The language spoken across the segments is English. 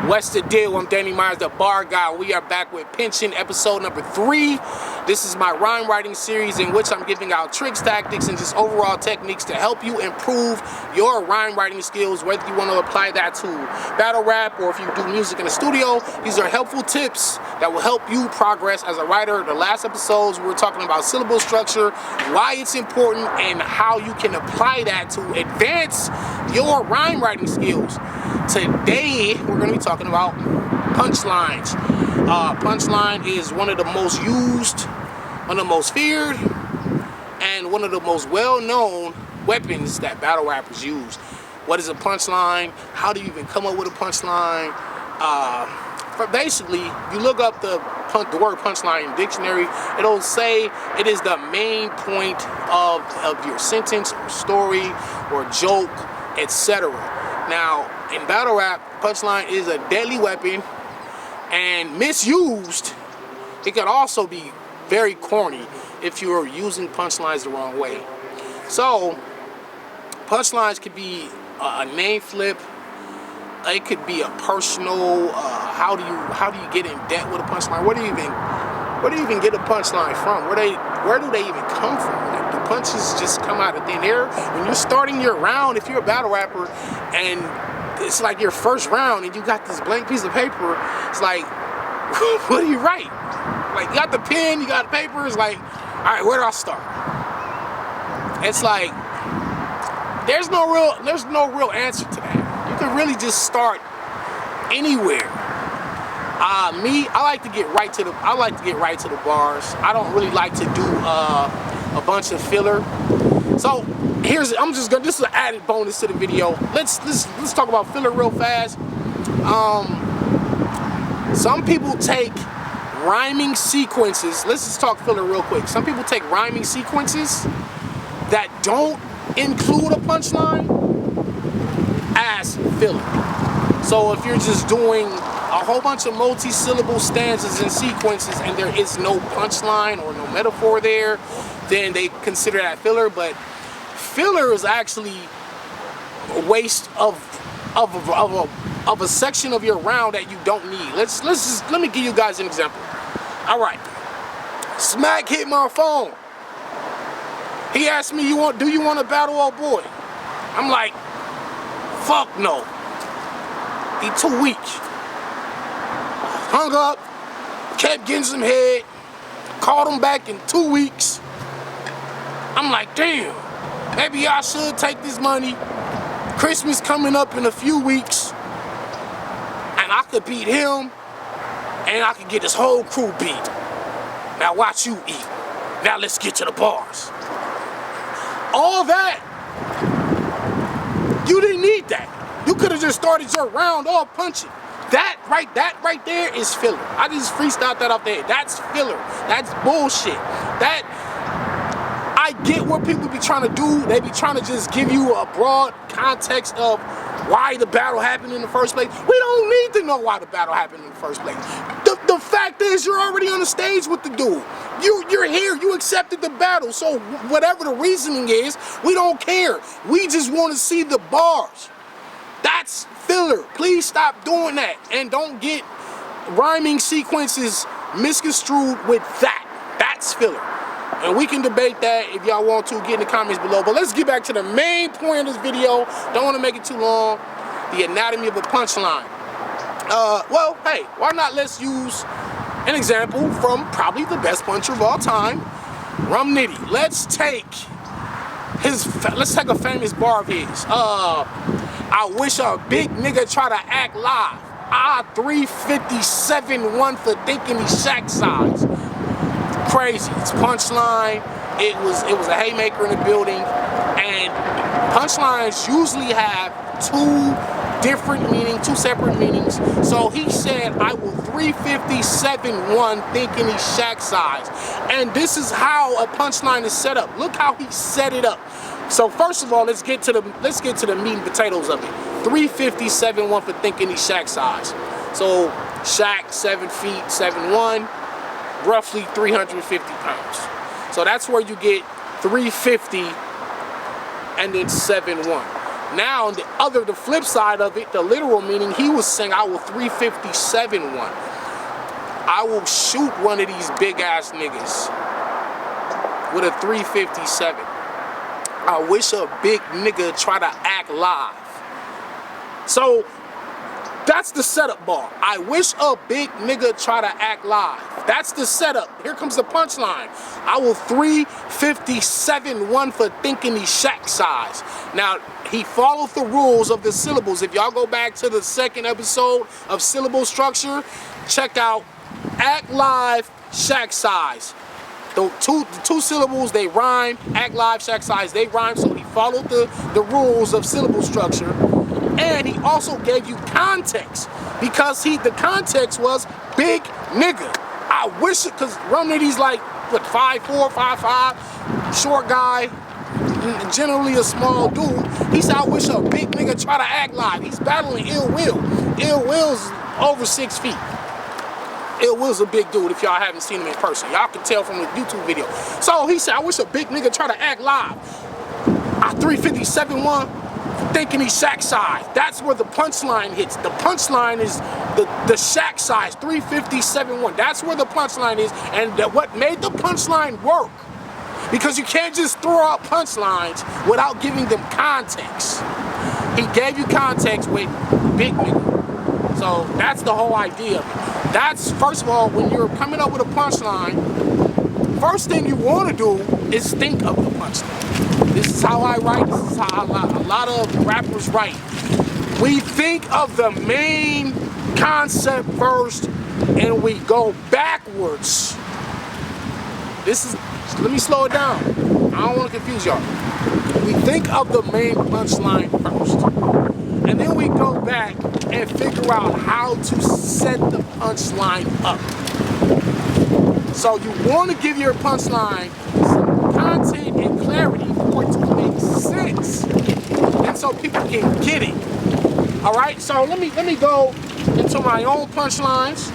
What's the deal? I'm DannyTheBarGod. We are back with Pension episode number 3. This is my rhyme writing series in which I'm giving out tricks, tactics, and just overall techniques to help you improve your rhyme writing skills, whether you want to apply that to battle rap or if you do music in the studio. These are helpful tips that will help you progress as a writer. The last episodes we were talking about syllable structure, why it's important, and how you can apply that to advance your rhyme writing skills. Today we're going to be talking about punchlines. Punchline is one of the most used, one of the most feared, and one of the most well-known weapons that battle rappers use. What is a punchline? How do you even come up with a punchline? Basically, you look up the word punchline in the dictionary, it'll say it is the main point of your sentence or story or joke, etc. Now, in battle rap, punchline is a deadly weapon, and misused, it could also be very corny if you're using punchlines the wrong way. So, punchlines could be a name flip. It could be a personal. How do you get in debt with a punchline? Where do you even get a punchline from? Where do they even come from? Like, the punches just come out of thin air. When you're starting your round, if you're a battle rapper, and it's like your first round, and you got this blank piece of paper, it's like, what do you write? Like, you got the pen, you got the paper. It's like, all right, where do I start? It's like, there's no real answer to that. You can really just start anywhere. I like to get right to the bars. I don't really like to do a bunch of filler. So this is an added bonus to the video. Let's talk about filler real fast. Some people take rhyming sequences. Let's just talk filler real quick. Some people take rhyming sequences that don't include a punchline as filler. So if you're just doing a whole bunch of multi-syllable stanzas and sequences and there is no punchline or no metaphor there, then they consider that filler. But filler is actually a waste of a section of your round that you don't need. Let me give you guys an example. All right, Smack hit my phone. He asked me, do you want to battle, old boy? I'm like, fuck no. He too weak. Hung up, kept getting some head, called him back in 2 weeks. I'm like, damn, maybe I should take this money. Christmas coming up in a few weeks, and I could beat him, and I could get this whole crew beat. Now watch you eat. Now let's get to the bars. All that, you didn't need that. You could have just started your round off punching. That right there is filler. I just freestyled that out there. That's filler. That's bullshit. I get what people be trying to do. They be trying to just give you a broad context of why the battle happened in the first place. We don't need to know why the battle happened in the first place. The fact is, you're already on the stage with the dude. You're here. You accepted the battle. So whatever the reasoning is, we don't care. We just want to see the bars. That's filler. Please stop doing that, and don't get rhyming sequences misconstrued with that. That's filler. And we can debate that if y'all want to. Get in the comments below. But let's get back to the main point of this video. Don't want to make it too long. The anatomy of a punchline. Well, hey, why not? Let's use an example from probably the best puncher of all time, Rum Nitty. Let's take a famous bar of his. I wish a big nigga try to act live. 357-1 for thinking he's Shaq size. Crazy. It's punchline. It was a haymaker in the building, and punchlines usually have two separate meanings. So he said, I will 357-1 thinking he's Shaq size. And this is how a punchline is set up. Look how he set it up. So first of all, let's get to the meat and potatoes of it. 357-1 for thinking he's Shaq size. So Shaq, 7 feet, 7'1", roughly 350 pounds. So that's where you get 350 and then 7'1". Now, the flip side of it, the literal meaning, he was saying, I will 357 one. I will shoot one of these big ass niggas with a 357. I wish a big nigga try to act live. So that's the setup bar. I wish a big nigga try to act live. That's the setup. Here comes the punchline. I will 357 one for thinking he's Shaq size. Now, he followed the rules of the syllables. If y'all go back to the second episode of syllable structure, check out act live, Shaq size. The two syllables, they rhyme. Act live, Shaq size, they rhyme. So he followed the rules of syllable structure. And he also gave you context, because the context was big nigga. I wish it, because Romney's like, what, 5'4", 5'5", short guy, generally a small dude. He said, I wish a big nigga try to act live. He's battling Ill Will. Ill Will's over 6 feet. Ill Will's a big dude if y'all haven't seen him in person. Y'all can tell from the YouTube video. So he said, I wish a big nigga try to act live. I 357 one. Thinking he's Shaq size. That's where the punchline hits. The punchline is the Shaq size, 357 one. That's where the punchline is, and what made the punchline work, because you can't just throw out punchlines without giving them context. He gave you context with big nigga. So that's the whole idea of it. That's, first of all, when you're coming up with a punchline, first thing you want to do is think of the punchline. This is how I write. This is how a lot of rappers write. We think of the main concept first, and we go backwards. Let me slow it down. I don't want to confuse y'all. We think of the main punchline first, and then we go back and figure out how to set the punchline up. So you want to give your punchline some content and clarity for it to make sense, and so people can get it. All right, so let me go into my own punchlines.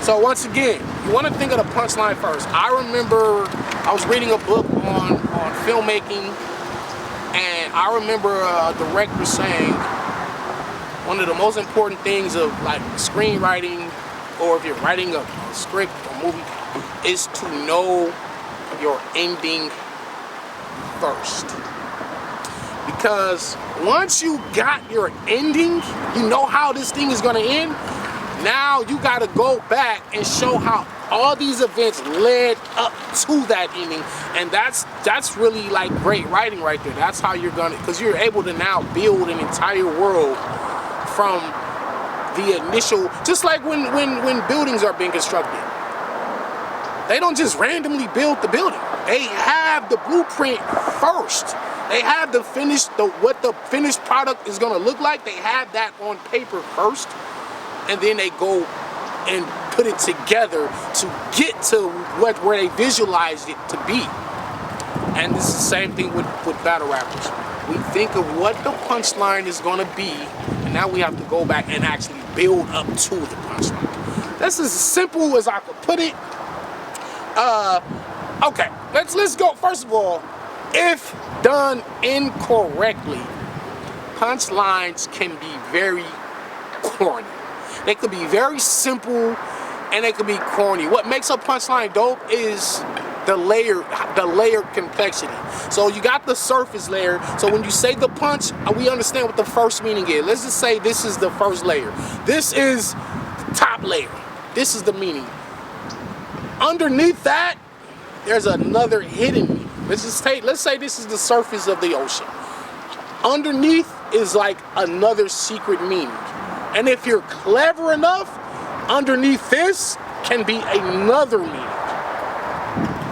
So once again, you want to think of the punchline first. I remember I was reading a book on filmmaking, and I remember a director saying one of the most important things of like screenwriting, or if you're writing a script or movie, is to know your ending first. Because once you got your ending, you know how this thing is going to end. Now you got to go back and show how all these events led up to that ending, and that's really like great writing right there. That's how you're gonna, because you're able to now build an entire world from the initial, just like when buildings are being constructed. They don't just randomly build the building. They have the blueprint first. They have what the finished product is gonna look like. They have that on paper first, and then they go and put it together to get to where they visualized it to be. And this is the same thing with battle rappers. We think of what the punchline is gonna be, and now we have to go back and actually build up to the punchline. That's as simple as I could put it. Okay, let's go. First of all, if done incorrectly, punchlines can be very corny. They could be very simple, and they could be corny. What makes a punchline dope is the layered complexity. So you got the surface layer. So when you say the punch, we understand what the first meaning is. Let's just say this is the first layer. This is the top layer. This is the meaning. Underneath that, there's another hidden meaning. Let's say this is the surface of the ocean. Underneath is like another secret meaning. And if you're clever enough, underneath this can be another meaning.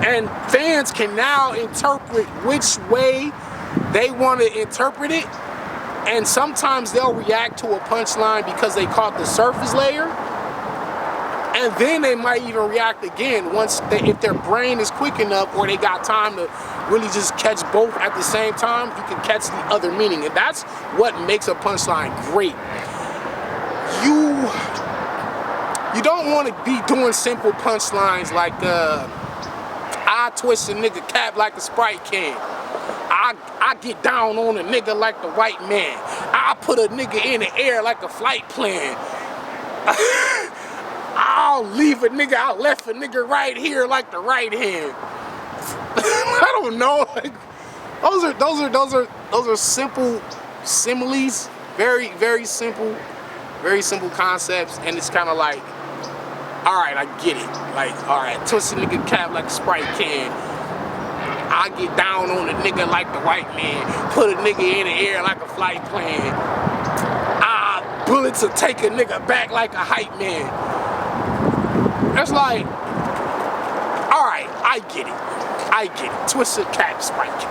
And fans can now interpret which way they want to interpret it. And sometimes they'll react to a punchline because they caught the surface layer. And then they might even react again if their brain is quick enough, or they got time to really just catch both at the same time. You can catch the other meaning. And that's what makes a punchline great. You don't want to be doing simple punchlines like I twist a nigga cap like a Sprite can. I get down on a nigga like the white man. I put a nigga in the air like a flight plan. I'll leave a nigga, I left a nigga right here like the right hand. I don't know. Like, those are simple similes. Very simple concepts, and it's kind of like, all right, I get it. Like, all right, twist a nigga cap like a Sprite can. I get down on a nigga like the white man. Put a nigga in the air like a flight plan. Bullets will take a nigga back like a hype man. It's like, all right, I get it. Twisted cap Sprite.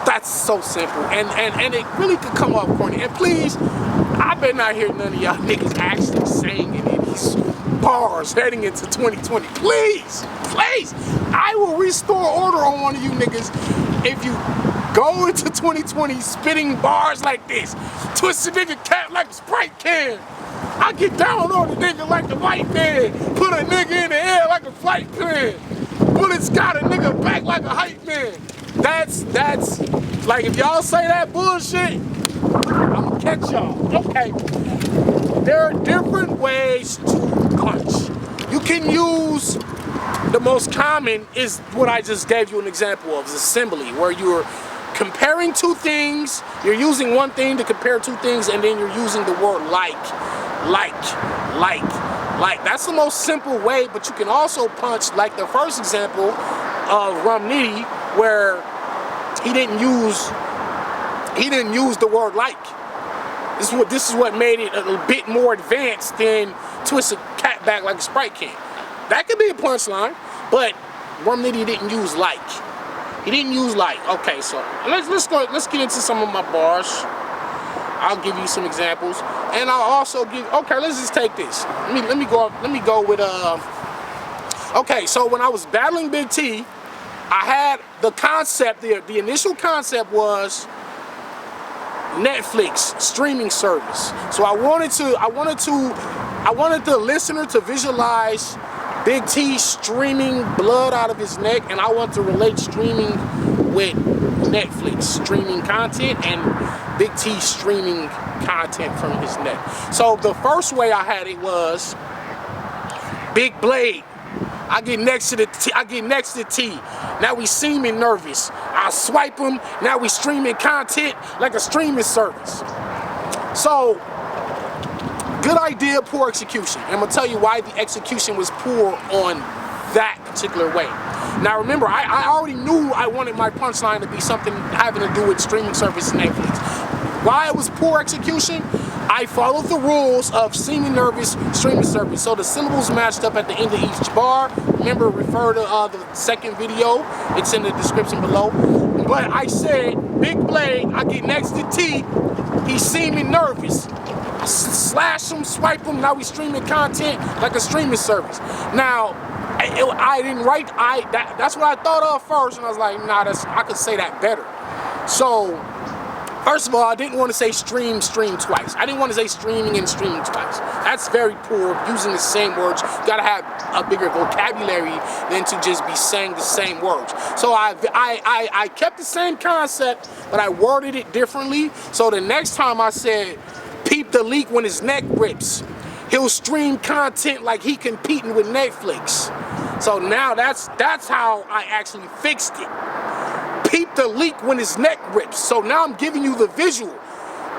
That's so simple, and it really could come off corny. And please, I better not hear none of y'all niggas actually saying any of these bars heading into 2020. Please, I will restore order on one of you niggas if you go into 2020 spitting bars like this. Twist a nigga cap like a Sprite can. I get down on the nigga like the white man. Put a nigga in the air like a flight plan. Bullets got a nigga back like a hype man. That's like, if y'all say that bullshit, I'ma catch y'all. Okay. There are different ways to punch. You can use, the most common is what I just gave you an example of, is a simile, where you're comparing two things, you're using one thing to compare two things, and then you're using the word like. That's the most simple way, but you can also punch like the first example of Rum Nitty, where he didn't use the word like. This is what made it a bit more advanced than twist a cat back like a Sprite can. That could be a punchline, but Rum Nitty didn't use like. He didn't use like. Okay, so let's get into some of my bars. I'll give you some examples, and I'll also give. Okay, let's just take this. Let me go with Okay, so when I was battling Big T, I had the concept. The initial concept was Netflix streaming service. So I wanted the listener to visualize Big T streaming blood out of his neck, and I want to relate streaming with Netflix streaming content and Big T streaming content from his neck. So the first way I had it was Big Blade. I get next to T. Now we seeming nervous. I swipe him. Now we streaming content like a streaming service. So, good idea, poor execution. And I'm gonna tell you why the execution was poor on that particular way. Now remember, I already knew I wanted my punchline to be something having to do with streaming service and Netflix. Why it was poor execution? I followed the rules of seeming nervous streaming service. So the syllables matched up at the end of each bar. Remember, refer to the second video. It's in the description below. But I said, Big Blade, I get next to T. He's seeming nervous. I slash him, swipe him. Now we streaming content like a streaming service. Now, I didn't write. That's what I thought of first, and I was like, nah, I could say that better. So, first of all, I didn't want to say stream twice. I didn't want to say streaming and streaming twice. That's very poor, using the same words. You gotta have a bigger vocabulary than to just be saying the same words. So I kept the same concept, but I worded it differently. So the next time I said, peep the leak when his neck rips. He'll stream content like he competing with Netflix. So now that's how I actually fixed it. Peep the leak when his neck rips. So now I'm giving you the visual.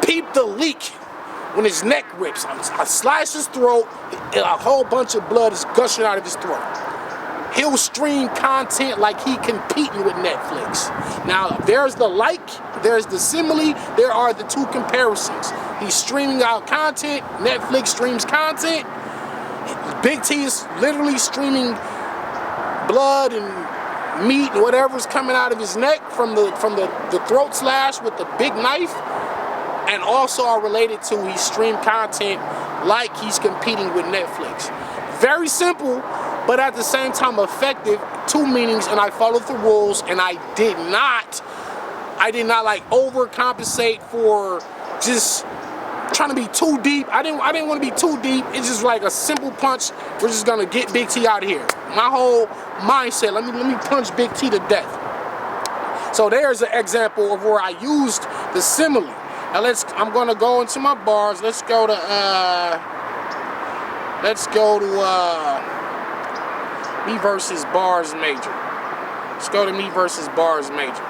Peep the leak when his neck rips. I slice his throat, and a whole bunch of blood is gushing out of his throat. He'll stream content like he competing with Netflix. Now, there's the like, there's the simile, there are the two comparisons. He's streaming out content, Netflix streams content. Big T is literally streaming blood and meat and whatever's coming out of his neck from the throat slash with the big knife, and also are related to he stream content like he's competing with Netflix. Very simple, but at the same time effective. Two meanings, and I followed the rules, and I did not like overcompensate for just trying to be too deep. I didn't want to be too deep. It's just like a simple punch. We're just gonna get Big T out of here. My whole mindset, let me punch Big T to death. So there's an example of where I used the simile. Now I'm gonna go into my bars. Let's go to me versus bars major. Let's go to me versus bars major.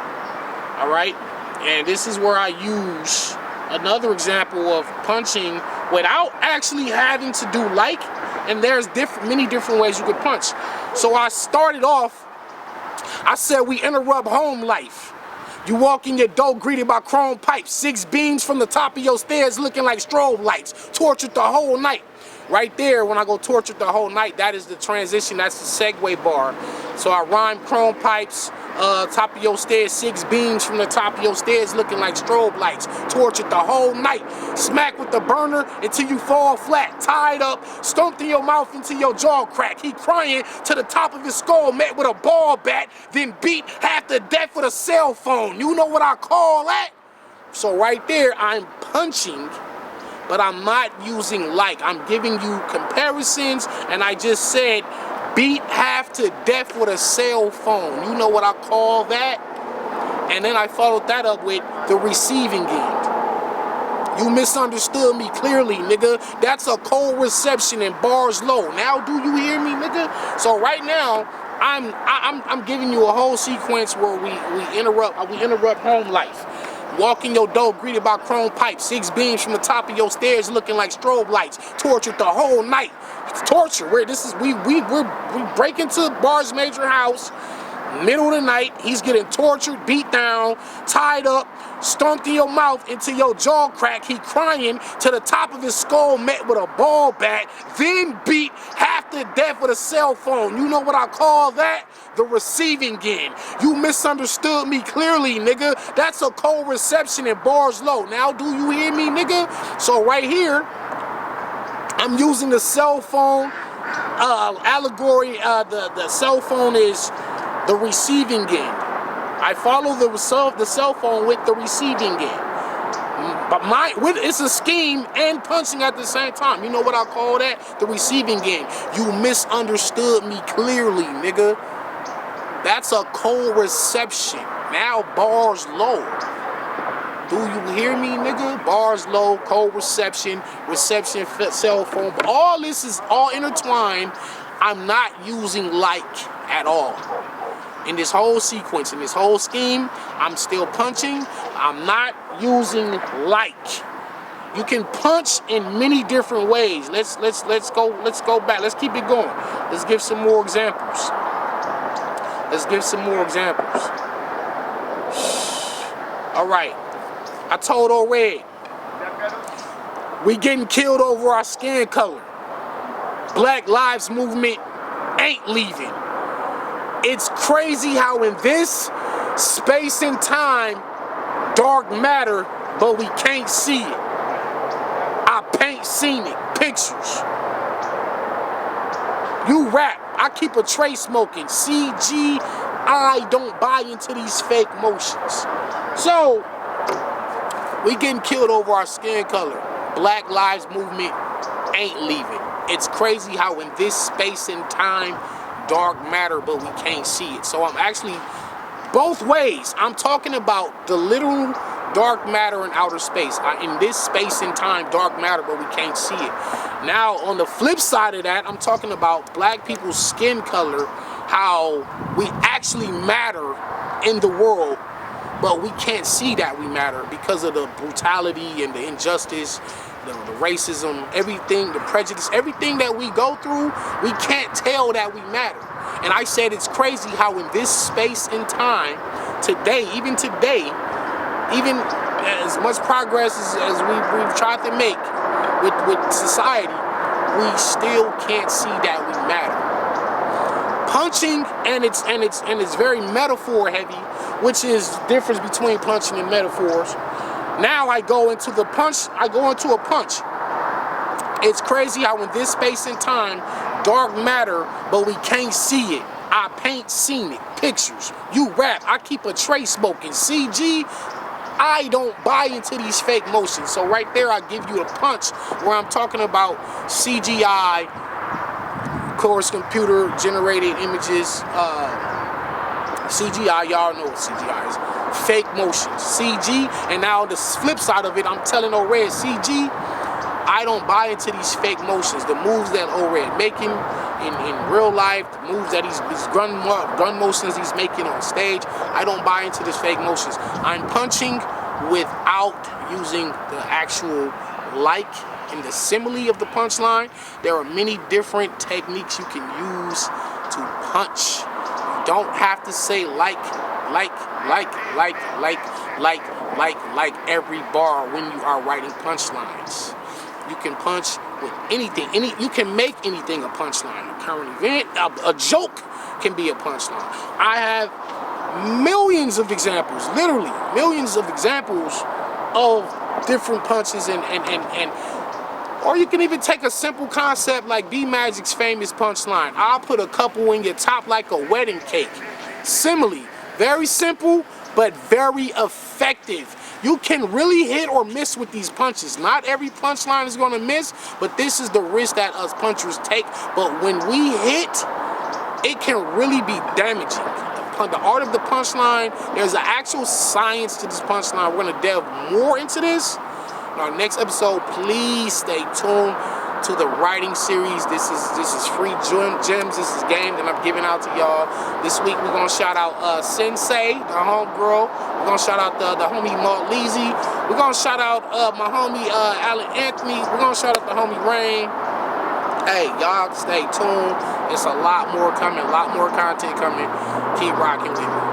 All right, and this is where I use another example of punching without actually having to do like, and there's many different ways you could punch. So I started off, I said we interrupt home life. You walk in your door greeted by chrome pipes, 6 beams from the top of your stairs looking like strobe lights, tortured the whole night. Right there, when I go tortured the whole night, that is the transition, that's the segue bar. So I rhyme chrome pipes, top of your stairs, 6 beams from the top of your stairs looking like strobe lights, tortured the whole night. Smack with the burner until you fall flat, tied up, stomped in your mouth until your jaw crack. He crying to the top of his skull, met with a ball bat, then beat half to death with a cell phone. You know what I call that? So right there, I'm punching, but I'm not using like. I'm giving you comparisons, and I just said beat half to death with a cell phone. You know what I call that? And then I followed that up with the receiving end. You misunderstood me clearly, nigga. That's a cold reception and bars low. Now do you hear me, nigga? So right now, I'm giving you a whole sequence where we interrupt home life. Walk in your door greeted by chrome pipes, 6 beams from the top of your stairs looking like strobe lights, tortured the whole night. It's torture. We break into Bars Major house, middle of the night. He's getting tortured, beat down, tied up, stomped in your mouth until your jaw crack. He crying to the top of his skull, met with a ball bat, then beat half to death with a cell phone. You know what I call that? The receiving end. You misunderstood me clearly, nigga. That's a cold reception and bars low. Now do you hear me, nigga? So right here, I'm using the cell phone allegory. The cell phone is the receiving end. I follow the cell phone with the receiving end. But it's a scheme and punching at the same time. You know what I call that? The receiving end. You misunderstood me clearly, nigga. That's a cold reception. Now bars low. Do you hear me, nigga? Bars low, cold reception, cell phone. But all this is all intertwined. I'm not using like at all. In this whole sequence, in this whole scheme, I'm still punching. I'm not using like. You can punch in many different ways. Let's go back. Let's keep it going. Let's give some more examples. All right. I told old Red, we getting killed over our skin color. Black Lives Movement ain't leaving. It's crazy how in this space and time, dark matter, but we can't see it. I paint scenic pictures. You rap, I keep a tray smoking. CG, I don't buy into these fake motions. So, we getting killed over our skin color. Black Lives Movement ain't leaving. It's crazy how in this space and time, dark matter, but we can't see it. So I'm actually both ways. I'm talking about the literal dark matter in outer space. In this space and time, dark matter, but we can't see it. Now, on the flip side of that, I'm talking about black people's skin color, how we actually matter in the world, but we can't see that we matter because of the brutality and the injustice, the racism, everything, the prejudice, everything that we go through, we can't tell that we matter. And I said it's crazy how in this space and time, today, even as much progress as we've tried to make with society, we still can't see that we matter. Punching, and it's very metaphor heavy, which is the difference between punching and metaphors. Now I go into a punch. It's crazy how in this space and time, dark matter, but we can't see it. I paint scenic pictures. You rap, I keep a tray smoking. CG, I don't buy into these fake motions. So right there, I give you a punch where I'm talking about CGI, of course, computer generated images, CGI, y'all know what CGI is. fake motions, CG. And now the flip side of it, I'm telling O-Red, CG, I don't buy into these fake motions. The moves that O-Red making in real life, the moves that these gun motions he's making on stage, I don't buy into these fake motions. I'm punching without using the actual in the simile of the punchline. There are many different techniques you can use to punch. You don't have to say like every bar when you are writing punchlines. You can punch with anything. You can make anything a punchline. A current event, a joke can be a punchline. I have millions of examples, literally millions of examples of different punches or you can even take a simple concept like B-Magic's famous punchline. I'll put a couple in your top like a wedding cake. Simile. Very simple, but very effective. You can really hit or miss with these punches. Not every punchline is going to miss, but this is the risk that us punchers take. But when we hit, it can really be damaging. The art of the punchline, there's an actual science to this punchline. We're going to delve more into this in our next episode. Please stay tuned to the writing series. This is free gems. This is game that I'm giving out to y'all. This week we're gonna shout out Sensei, the homegirl. We're gonna shout out the homie Malt Leezy. We're gonna shout out my homie Alan Anthony. We're gonna shout out the homie Rain. Hey, y'all stay tuned. It's a lot more coming, a lot more content coming. Keep rocking with me.